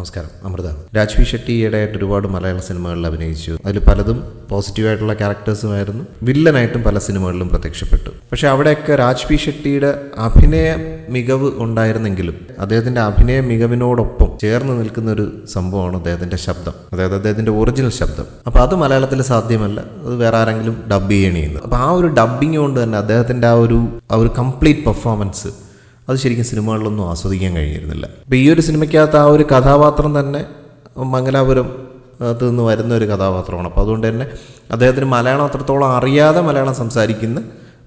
നമസ്കാരം. അമൃത. രാജ്വി ഷെട്ടി ഈയിടെയായിട്ട് ഒരുപാട് മലയാള സിനിമകളിൽ അഭിനയിച്ചു. അതിൽ പലതും പോസിറ്റീവായിട്ടുള്ള ക്യാരക്ടേഴ്സുമായിരുന്നു. വില്ലനായിട്ടും പല സിനിമകളിലും പ്രത്യക്ഷപ്പെട്ടു. പക്ഷെ അവിടെയൊക്കെ രാജ്വി ഷെട്ടിയുടെ അഭിനയ മികവ് ഉണ്ടായിരുന്നെങ്കിലും അദ്ദേഹത്തിന്റെ അഭിനയ മികവിനോടൊപ്പം ചേർന്ന് നിൽക്കുന്ന ഒരു സംഭവമാണ് അദ്ദേഹത്തിന്റെ ശബ്ദം, അതായത് അദ്ദേഹത്തിന്റെ ഒറിജിനൽ ശബ്ദം. അപ്പോൾ അത് മലയാളത്തിൽ സാധ്യമല്ല, അത് വേറെ ആരെങ്കിലും ഡബ് ചെയ്യണമെന്ന്. അപ്പോൾ ആ ഒരു ഡബ്ബിങ് കൊണ്ട് തന്നെ അദ്ദേഹത്തിന്റെ ആ ഒരു കംപ്ലീറ്റ് പെർഫോമൻസ് അത് ശരിക്കും സിനിമകളിലൊന്നും ആസ്വദിക്കാൻ കഴിയുന്നില്ല. അപ്പോൾ ഈ ഒരു സിനിമയ്ക്കകത്ത് ആ ഒരു കഥാപാത്രം തന്നെ മംഗലാപുരം നിന്ന് വരുന്ന ഒരു കഥാപാത്രമാണ്. അപ്പോൾ അതുകൊണ്ട് തന്നെ അദ്ദേഹത്തിന് മലയാളം അത്രത്തോളം അറിയാതെ മലയാളം സംസാരിക്കുന്ന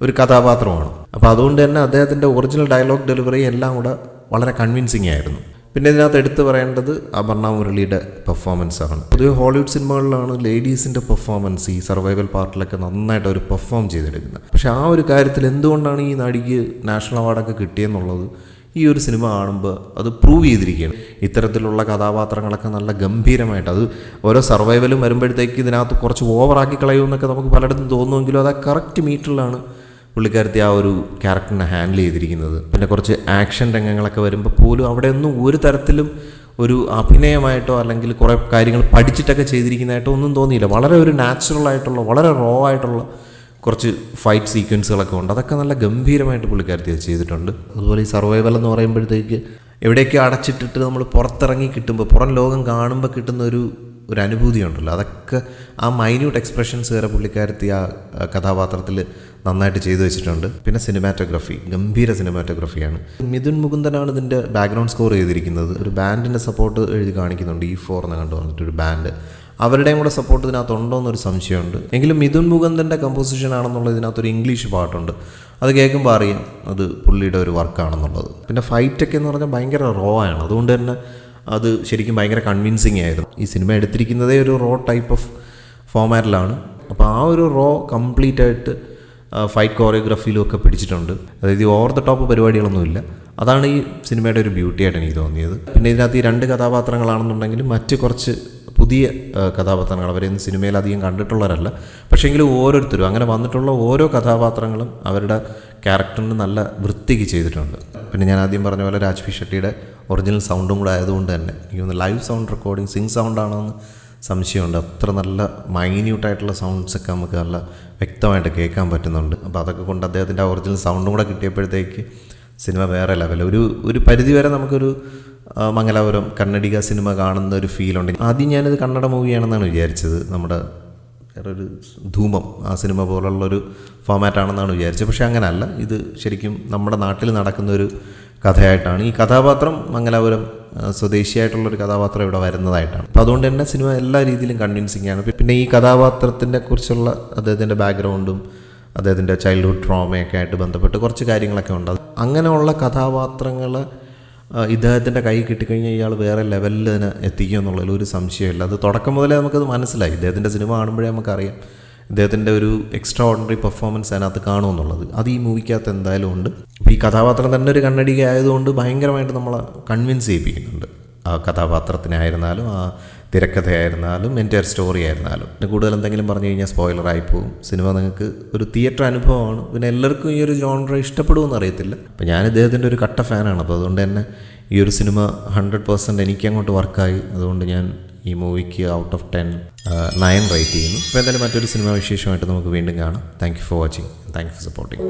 ഒരു കഥാപാത്രമാണ്. അപ്പോൾ അതുകൊണ്ട് തന്നെ അദ്ദേഹത്തിൻ്റെ ഒറിജിനൽ ഡയലോഗ് ഡെലിവറി എല്ലാം കൂടെ വളരെ കൺവിൻസിങ് ആയിരുന്നു. പിന്നെ ഇതിനകത്ത് എടുത്തു പറയേണ്ടത് അപർണ മുരളിയുടെ പെർഫോമൻസ് ആണ്. പൊതുവെ ഹോളിവുഡ് സിനിമകളിലാണ് ലേഡീസിൻ്റെ പെർഫോമൻസ് ഈ സർവൈവൽ പാർട്ടിലൊക്കെ നന്നായിട്ട് അവർ പെർഫോം ചെയ്തെടുക്കുന്നത്. പക്ഷേ ആ ഒരു കാര്യത്തിൽ എന്തുകൊണ്ടാണ് ഈ നടിക്ക് നാഷണൽ അവാർഡൊക്കെ കിട്ടിയെന്നുള്ളത് ഈ ഒരു സിനിമ കാണുമ്പോൾ അത് പ്രൂവ് ചെയ്തിരിക്കുകയാണ്. ഇത്തരത്തിലുള്ള കഥാപാത്രങ്ങളൊക്കെ നല്ല ഗംഭീരമായിട്ട്, അത് ഓരോ സർവൈവലും വരുമ്പോഴത്തേക്ക് ഇതിനകത്ത് കുറച്ച് ഓവറാക്കി കളയുമെന്നൊക്കെ നമുക്ക് പലയിടത്തും തോന്നുമെങ്കിലും അത് ആ കറക്റ്റ് മീറ്ററിലാണ് പുള്ളിക്കാരത്തി ആ ഒരു ക്യാരക്ടറിനെ ഹാൻഡിൽ ചെയ്തിരിക്കുന്നത്. പിന്നെ കുറച്ച് ആക്ഷൻ രംഗങ്ങളൊക്കെ വരുമ്പോൾ പോലും അവിടെയൊന്നും ഒരു തരത്തിലും ഒരു അഭിനയമായിട്ടോ അല്ലെങ്കിൽ കുറേ കാര്യങ്ങൾ പഠിച്ചിട്ടൊക്കെ ചെയ്തിരിക്കുന്നതായിട്ടോ ഒന്നും തോന്നിയില്ല. വളരെ ഒരു നാച്ചുറലായിട്ടുള്ള, വളരെ റോ ആയിട്ടുള്ള കുറച്ച് ഫൈറ്റ് സീക്വൻസുകളൊക്കെ ഉണ്ട്. അതൊക്കെ നല്ല ഗംഭീരമായിട്ട് പുള്ളിക്കാരത്തി അത് ചെയ്തിട്ടുണ്ട്. അതുപോലെ ഈ സർവൈവൽ എന്ന് പറയുമ്പോഴത്തേക്ക് എവിടെയൊക്കെ അടച്ചിട്ടിട്ട് നമ്മൾ പുറത്തിറങ്ങി കിട്ടുമ്പോൾ, പുറം ലോകം കാണുമ്പോൾ കിട്ടുന്ന ഒരു അനുഭൂതി ഉണ്ടല്ലോ, അതൊക്കെ ആ മൈന്യൂട്ട് എക്സ്പ്രഷൻസ് വരെ പുള്ളിക്കാരത്തി ആ കഥാപാത്രത്തിൽ നന്നായിട്ട് ചെയ്തു വെച്ചിട്ടുണ്ട്. പിന്നെ സിനിമാറ്റോഗ്രഫി, ഗംഭീര സിനിമാറ്റോഗ്രഫിയാണ്. മിഥുൻ മുകുന്ദനാണ് ഇതിൻ്റെ ബാക്ക്ഗ്രൗണ്ട് സ്കോർ ചെയ്തിരിക്കുന്നത്. ഒരു ബാൻഡിൻ്റെ സപ്പോർട്ട് എഴുതി കാണിക്കുന്നുണ്ട്, E4 എന്ന് കണ്ടു പറഞ്ഞിട്ടൊരു ബാൻഡ്. അവരുടെയും കൂടെ സപ്പോർട്ട് ഇതിനകത്ത് ഉണ്ടോ എന്നൊരു സംശയമുണ്ട്. എങ്കിലും മിഥുൻ മുകുന്ദൻ്റെ കമ്പോസിഷൻ ആണെന്നുള്ളത് ഇതിനകത്തൊരു ഇംഗ്ലീഷ് പാട്ടുണ്ട്. അത് കേൾക്കുമ്പോൾ അറിയാം അത് പുള്ളിയുടെ ഒരു വർക്കാണെന്നുള്ളത്. പിന്നെ ഫൈറ്റൊക്കെ എന്ന് പറഞ്ഞാൽ ഭയങ്കര റോ ആണ്. അതുകൊണ്ട് തന്നെ അത് ശരിക്കും ഭയങ്കര കൺവിൻസിങ് ആയിരുന്നു. ഈ സിനിമ എടുത്തിരിക്കുന്നതേ ഒരു റോ ടൈപ്പ് ഓഫ് ഫോമാറ്റിലാണ്. അപ്പോൾ ആ ഒരു റോ കംപ്ലീറ്റ് ആയിട്ട് ഫൈറ്റ് കോറിയോഗ്രാഫിയിലും ഒക്കെ പിടിച്ചിട്ടുണ്ട്. അതായത് ഓവർ ദ ടോപ്പ് പരിപാടികളൊന്നുമില്ല. അതാണ് ഈ സിനിമയുടെ ഒരു ബ്യൂട്ടി ആയിട്ട് എനിക്ക് തോന്നിയത്. പിന്നെ ഇതിനകത്ത് ഈ 2 കഥാപാത്രങ്ങളാണെന്നുണ്ടെങ്കിലും മറ്റ് കുറച്ച് പുതിയ കഥാപാത്രങ്ങൾ അവരൊന്നും സിനിമയിൽ അധികം കണ്ടിട്ടുള്ളവരല്ല. പക്ഷേങ്കിലും ഓരോരുത്തരും അങ്ങനെ വന്നിട്ടുള്ള ഓരോ കഥാപാത്രങ്ങളും അവരുടെ ക്യാരക്ടറിന് നല്ല വൃത്തിക്ക് ചെയ്തിട്ടുണ്ട്. പിന്നെ ഞാൻ ആദ്യം പറഞ്ഞ പോലെ രാജ്വി ഷെട്ടിയുടെ ഒറിജിനൽ സൗണ്ടും കൂടെ ആയതുകൊണ്ട് തന്നെ എനിക്ക് തോന്നുന്നു ലൈവ് സൗണ്ട് റെക്കോർഡിങ് സിങ് സൗണ്ടാണോ എന്ന് സംശയമുണ്ട്. അത്ര നല്ല മൈന്യൂട്ടായിട്ടുള്ള സൗണ്ട്സൊക്കെ നമുക്ക് നല്ല വ്യക്തമായിട്ട് കേൾക്കാൻ പറ്റുന്നുണ്ട്. അപ്പോൾ അതൊക്കെ കൊണ്ട് അദ്ദേഹത്തിൻ്റെ ആ ഒറിജിനൽ സൗണ്ടും കൂടെ കിട്ടിയപ്പോഴത്തേക്ക് സിനിമ വേറെ ലെവൽ. ഒരു പരിധിവരെ നമുക്കൊരു മംഗലാപുരം കന്നഡിക സിനിമ കാണുന്ന ഒരു ഫീലുണ്ട്. ആദ്യം ഞാനിത് കന്നഡ മൂവിയാണെന്നാണ് വിചാരിച്ചത്, നമ്മുടെ വേറൊരു ധൂമം ആ സിനിമ പോലുള്ളൊരു ഫോമാറ്റാണെന്നാണ് വിചാരിച്ചത്. പക്ഷേ അങ്ങനെയല്ല, ഇത് ശരിക്കും നമ്മുടെ നാട്ടിൽ നടക്കുന്നൊരു കഥയായിട്ടാണ്. ഈ കഥാപാത്രം മംഗലാപുരം സ്വദേശിയായിട്ടുള്ളൊരു കഥാപാത്രം ഇവിടെ വരുന്നതായിട്ടാണ്. അപ്പോൾ അതുകൊണ്ട് തന്നെ സിനിമ എല്ലാ രീതിയിലും കൺവിൻസിങ് ആണ്. പിന്നെ ഈ കഥാപാത്രത്തിനെ കുറിച്ചുള്ള അദ്ദേഹത്തിൻ്റെ ബാക്ക്ഗ്രൗണ്ടും അദ്ദേഹത്തിൻ്റെ ചൈൽഡ്ഹുഡ് ട്രോമയൊക്കെ ആയിട്ട് ബന്ധപ്പെട്ട് കുറച്ച് കാര്യങ്ങളൊക്കെ ഉണ്ട്. അങ്ങനെയുള്ള കഥാപാത്രങ്ങൾ ഇദ്ദേഹത്തിൻ്റെ കൈ കിട്ടിക്കഴിഞ്ഞാൽ ഇയാൾ വേറെ ലെവലിൽ തന്നെ എത്തിക്കുക എന്നുള്ളതിൽ ഒരു സംശയമില്ല. അത് തുടക്കം മുതലേ നമുക്കത് മനസ്സിലായി. ഇദ്ദേഹത്തിൻ്റെ സിനിമ കാണുമ്പോഴേ നമുക്കറിയാം ഇദ്ദേഹത്തിൻ്റെ ഒരു എക്സ്ട്രാ ഓർഡിനറി പെർഫോമൻസ് അതിനകത്ത് കാണുമെന്നുള്ളത്. അത് ഈ മൂവിക്കകത്ത് എന്തായാലും ഉണ്ട്. അപ്പോൾ ഈ കഥാപാത്രം തന്നെ ഒരു കന്നഡിക ആയതുകൊണ്ട് ഭയങ്കരമായിട്ട് നമ്മളെ കൺവിൻസ് ചെയ്യിപ്പിക്കുന്നുണ്ട്. ആ കഥാപാത്രത്തിനായിരുന്നാലും ആ തിരക്കഥയായിരുന്നാലും എൻ്റയർ സ്റ്റോറി ആയിരുന്നാലും. പിന്നെ കൂടുതൽ എന്തെങ്കിലും പറഞ്ഞു കഴിഞ്ഞാൽ സ്പോയിലറായി പോകും. സിനിമ നിങ്ങൾക്ക് ഒരു തിയേറ്റർ അനുഭവമാണ്. പിന്നെ എല്ലാവർക്കും ഈ ഒരു ജോൺറ ഇഷ്ടപ്പെടുമെന്ന് അറിയത്തില്ല. അപ്പോൾ ഞാൻ ഇദ്ദേഹത്തിൻ്റെ ഒരു കട്ട ഫാനാണ്. അപ്പോൾ അതുകൊണ്ട് തന്നെ ഈ ഒരു സിനിമ 100% എനിക്കങ്ങോട്ട് വർക്കായി. അതുകൊണ്ട് ഞാൻ ഈ മൂവിക്ക് ഔട്ട് ഓഫ് 10 9 റേറ്റ് ചെയ്യുന്നു. അപ്പോൾ എന്തായാലും മറ്റൊരു സിനിമ വിശേഷമായിട്ട് നമുക്ക് വീണ്ടും കാണാം. Thank you for watching. Thank you for supporting.